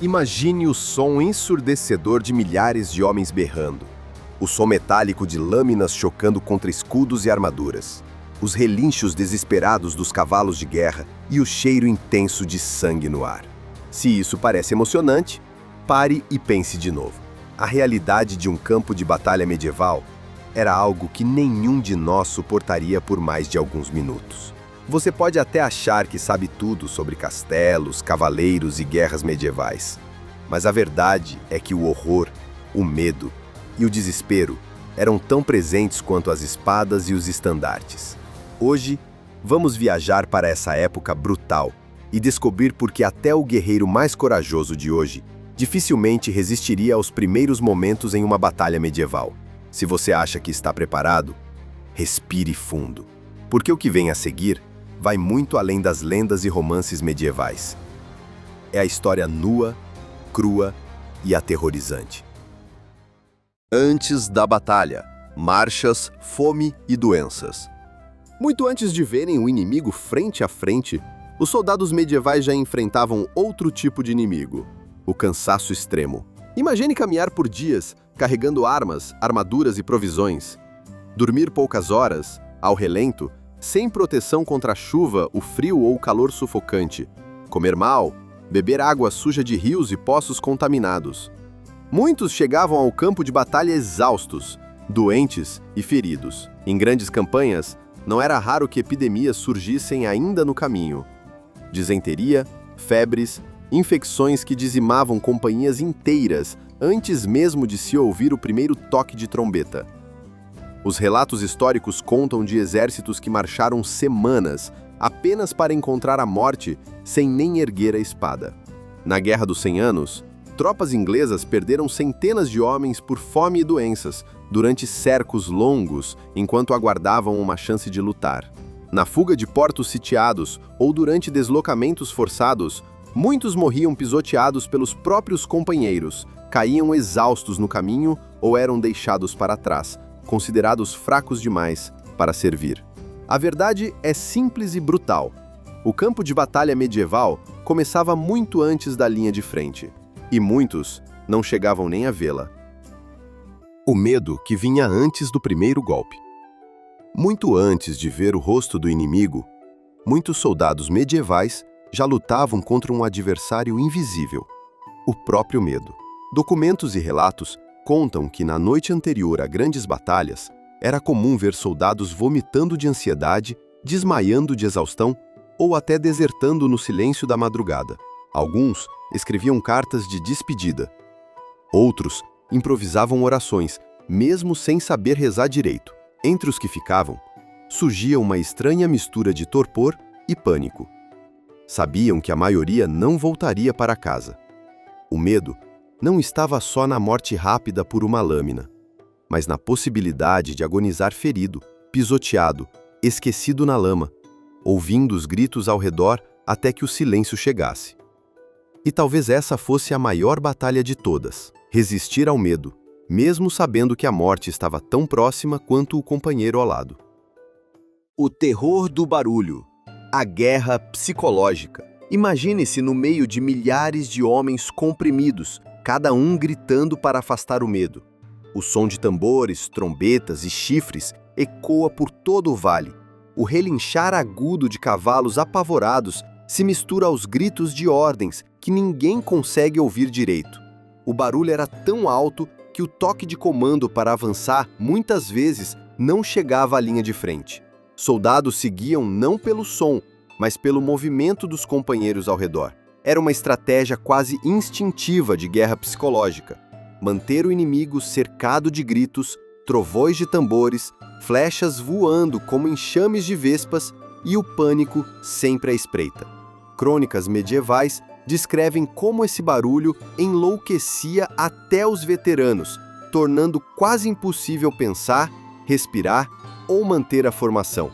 Imagine o som ensurdecedor de milhares de homens berrando, o som metálico de lâminas chocando contra escudos e armaduras, os relinchos desesperados dos cavalos de guerra e o cheiro intenso de sangue no ar. Se isso parece emocionante, pare e pense de novo. A realidade de um campo de batalha medieval era algo que nenhum de nós suportaria por mais de alguns minutos. Você pode até achar que sabe tudo sobre castelos, cavaleiros e guerras medievais, mas a verdade é que o horror, o medo e o desespero eram tão presentes quanto as espadas e os estandartes. Hoje, vamos viajar para essa época brutal e descobrir por que até o guerreiro mais corajoso de hoje dificilmente resistiria aos primeiros momentos em uma batalha medieval. Se você acha que está preparado, respire fundo, porque o que vem a seguir vai muito além das lendas e romances medievais. É a história nua, crua e aterrorizante. Antes da batalha, marchas, fome e doenças. Muito antes de verem o inimigo frente a frente, os soldados medievais já enfrentavam outro tipo de inimigo, o cansaço extremo. Imagine caminhar por dias, carregando armas, armaduras e provisões. Dormir poucas horas, ao relento, sem proteção contra a chuva, o frio ou o calor sufocante. Comer mal, beber água suja de rios e poços contaminados. Muitos chegavam ao campo de batalha exaustos, doentes e feridos. Em grandes campanhas, não era raro que epidemias surgissem ainda no caminho. Disenteria, febres, infecções que dizimavam companhias inteiras antes mesmo de se ouvir o primeiro toque de trombeta. Os relatos históricos contam de exércitos que marcharam semanas apenas para encontrar a morte sem nem erguer a espada. Na Guerra dos 100 Anos, tropas inglesas perderam centenas de homens por fome e doenças durante cercos longos enquanto aguardavam uma chance de lutar. Na fuga de portos sitiados ou durante deslocamentos forçados, muitos morriam pisoteados pelos próprios companheiros, caíam exaustos no caminho ou eram deixados para trás, considerados fracos demais para servir. A verdade é simples e brutal. O campo de batalha medieval começava muito antes da linha de frente, e muitos não chegavam nem a vê-la. O medo que vinha antes do primeiro golpe. Muito antes de ver o rosto do inimigo, muitos soldados medievais já lutavam contra um adversário invisível, o próprio medo. Documentos e relatos contam que na noite anterior a grandes batalhas, era comum ver soldados vomitando de ansiedade, desmaiando de exaustão ou até desertando no silêncio da madrugada. Alguns escreviam cartas de despedida. Outros improvisavam orações, mesmo sem saber rezar direito. Entre os que ficavam, surgia uma estranha mistura de torpor e pânico. Sabiam que a maioria não voltaria para casa. O medo não estava só na morte rápida por uma lâmina, mas na possibilidade de agonizar ferido, pisoteado, esquecido na lama, ouvindo os gritos ao redor até que o silêncio chegasse. E talvez essa fosse a maior batalha de todas, resistir ao medo, mesmo sabendo que a morte estava tão próxima quanto o companheiro ao lado. O terror do barulho, a guerra psicológica. Imagine-se no meio de milhares de homens comprimidos, cada um gritando para afastar o medo. O som de tambores, trombetas e chifres ecoa por todo o vale. O relinchar agudo de cavalos apavorados se mistura aos gritos de ordens que ninguém consegue ouvir direito. O barulho era tão alto que o toque de comando para avançar muitas vezes não chegava à linha de frente. Soldados seguiam não pelo som, mas pelo movimento dos companheiros ao redor. Era uma estratégia quase instintiva de guerra psicológica. Manter o inimigo cercado de gritos, trovões de tambores, flechas voando como enxames de vespas e o pânico sempre à espreita. Crônicas medievais descrevem como esse barulho enlouquecia até os veteranos, tornando quase impossível pensar, respirar ou manter a formação.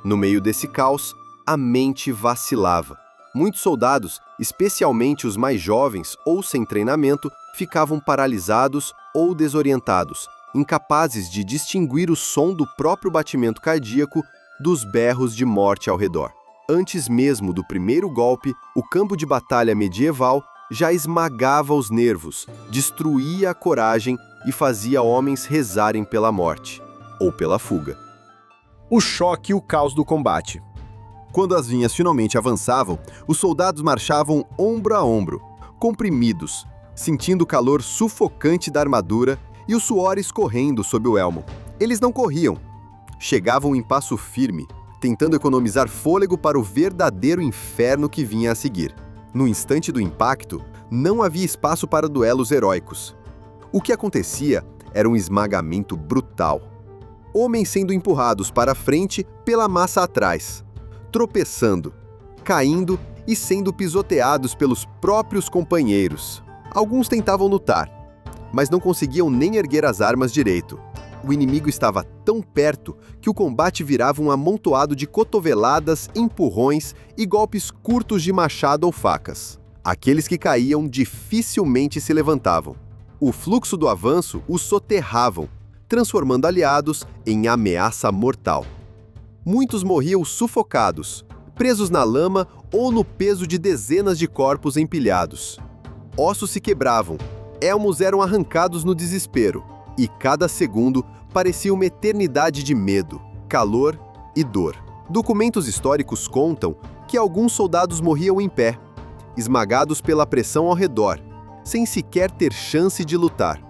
No meio desse caos, a mente vacilava. Muitos soldados, especialmente os mais jovens ou sem treinamento, ficavam paralisados ou desorientados, incapazes de distinguir o som do próprio batimento cardíaco dos berros de morte ao redor. Antes mesmo do primeiro golpe, o campo de batalha medieval já esmagava os nervos, destruía a coragem e fazia homens rezarem pela morte, ou pela fuga. O choque e o caos do combate. Quando as linhas finalmente avançavam, os soldados marchavam ombro a ombro, comprimidos, sentindo o calor sufocante da armadura e o suor escorrendo sob o elmo. Eles não corriam. Chegavam em passo firme, tentando economizar fôlego para o verdadeiro inferno que vinha a seguir. No instante do impacto, não havia espaço para duelos heróicos. O que acontecia era um esmagamento brutal. Homens sendo empurrados para a frente pela massa atrás, tropeçando, caindo e sendo pisoteados pelos próprios companheiros. Alguns tentavam lutar, mas não conseguiam nem erguer as armas direito. O inimigo estava tão perto que o combate virava um amontoado de cotoveladas, empurrões e golpes curtos de machado ou facas. Aqueles que caíam dificilmente se levantavam. O fluxo do avanço os soterravam, transformando aliados em ameaça mortal. Muitos morriam sufocados, presos na lama ou no peso de dezenas de corpos empilhados. Ossos se quebravam, elmos eram arrancados no desespero, e cada segundo parecia uma eternidade de medo, calor e dor. Documentos históricos contam que alguns soldados morriam em pé, esmagados pela pressão ao redor, sem sequer ter chance de lutar.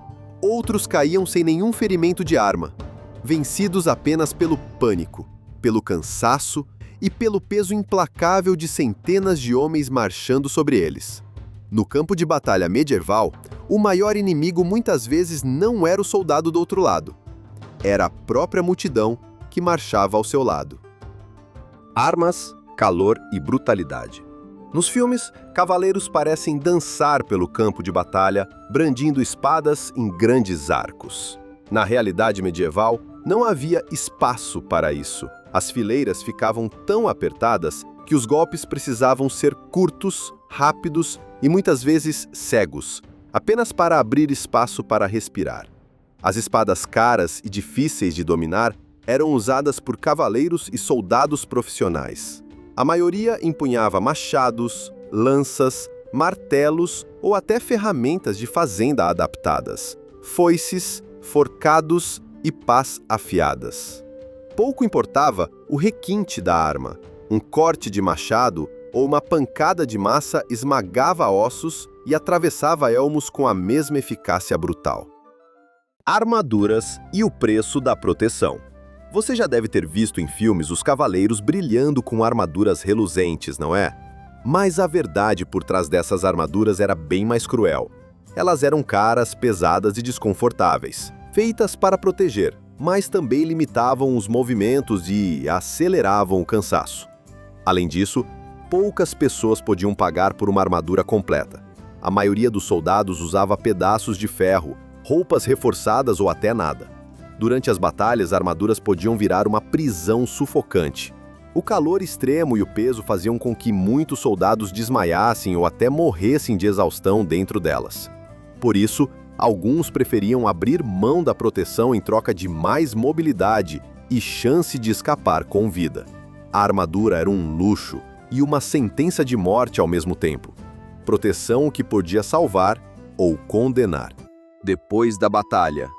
Outros caíam sem nenhum ferimento de arma, vencidos apenas pelo pânico, pelo cansaço e pelo peso implacável de centenas de homens marchando sobre eles. No campo de batalha medieval, o maior inimigo muitas vezes não era o soldado do outro lado. Era a própria multidão que marchava ao seu lado. Armas, calor e brutalidade. Nos filmes, cavaleiros parecem dançar pelo campo de batalha, brandindo espadas em grandes arcos. Na realidade medieval, não havia espaço para isso. As fileiras ficavam tão apertadas que os golpes precisavam ser curtos, rápidos e muitas vezes cegos, apenas para abrir espaço para respirar. As espadas caras e difíceis de dominar eram usadas por cavaleiros e soldados profissionais. A maioria empunhava machados, lanças, martelos ou até ferramentas de fazenda adaptadas, foices, forcados e pás afiadas. Pouco importava o requinte da arma. Um corte de machado ou uma pancada de massa esmagava ossos e atravessava elmos com a mesma eficácia brutal. Armaduras e o preço da proteção. Você já deve ter visto em filmes os cavaleiros brilhando com armaduras reluzentes, não é? Mas a verdade por trás dessas armaduras era bem mais cruel. Elas eram caras, pesadas e desconfortáveis, feitas para proteger, mas também limitavam os movimentos e aceleravam o cansaço. Além disso, poucas pessoas podiam pagar por uma armadura completa. A maioria dos soldados usava pedaços de ferro, roupas reforçadas ou até nada. Durante as batalhas, armaduras podiam virar uma prisão sufocante. O calor extremo e o peso faziam com que muitos soldados desmaiassem ou até morressem de exaustão dentro delas. Por isso, alguns preferiam abrir mão da proteção em troca de mais mobilidade e chance de escapar com vida. A armadura era um luxo e uma sentença de morte ao mesmo tempo. Proteção que podia salvar ou condenar. Depois da batalha,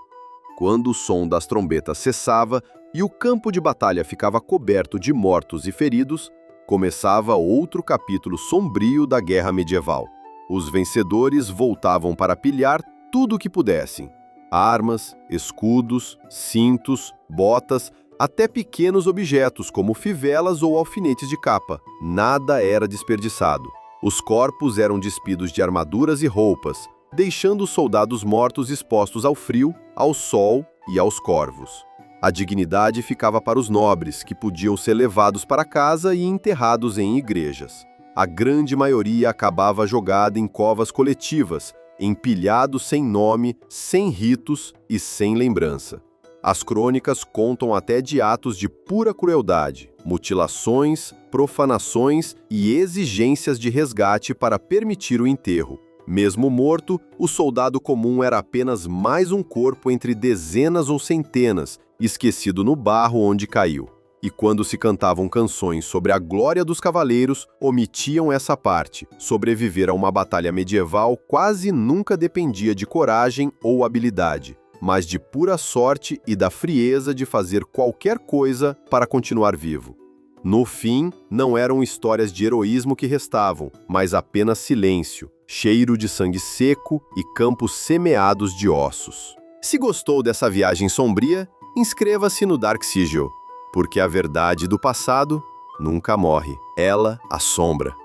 quando o som das trombetas cessava e o campo de batalha ficava coberto de mortos e feridos, começava outro capítulo sombrio da guerra medieval. Os vencedores voltavam para pilhar tudo o que pudessem: armas, escudos, cintos, botas, até pequenos objetos como fivelas ou alfinetes de capa. Nada era desperdiçado. Os corpos eram despidos de armaduras e roupas, deixando os soldados mortos expostos ao frio, ao sol e aos corvos. A dignidade ficava para os nobres, que podiam ser levados para casa e enterrados em igrejas. A grande maioria acabava jogada em covas coletivas, empilhados sem nome, sem ritos e sem lembrança. As crônicas contam até de atos de pura crueldade, mutilações, profanações e exigências de resgate para permitir o enterro. Mesmo morto, o soldado comum era apenas mais um corpo entre dezenas ou centenas, esquecido no barro onde caiu. E quando se cantavam canções sobre a glória dos cavaleiros, omitiam essa parte. Sobreviver a uma batalha medieval quase nunca dependia de coragem ou habilidade, mas de pura sorte e da frieza de fazer qualquer coisa para continuar vivo. No fim, não eram histórias de heroísmo que restavam, mas apenas silêncio, cheiro de sangue seco e campos semeados de ossos. Se gostou dessa viagem sombria, inscreva-se no Dark Sigil, porque a verdade do passado nunca morre, ela assombra.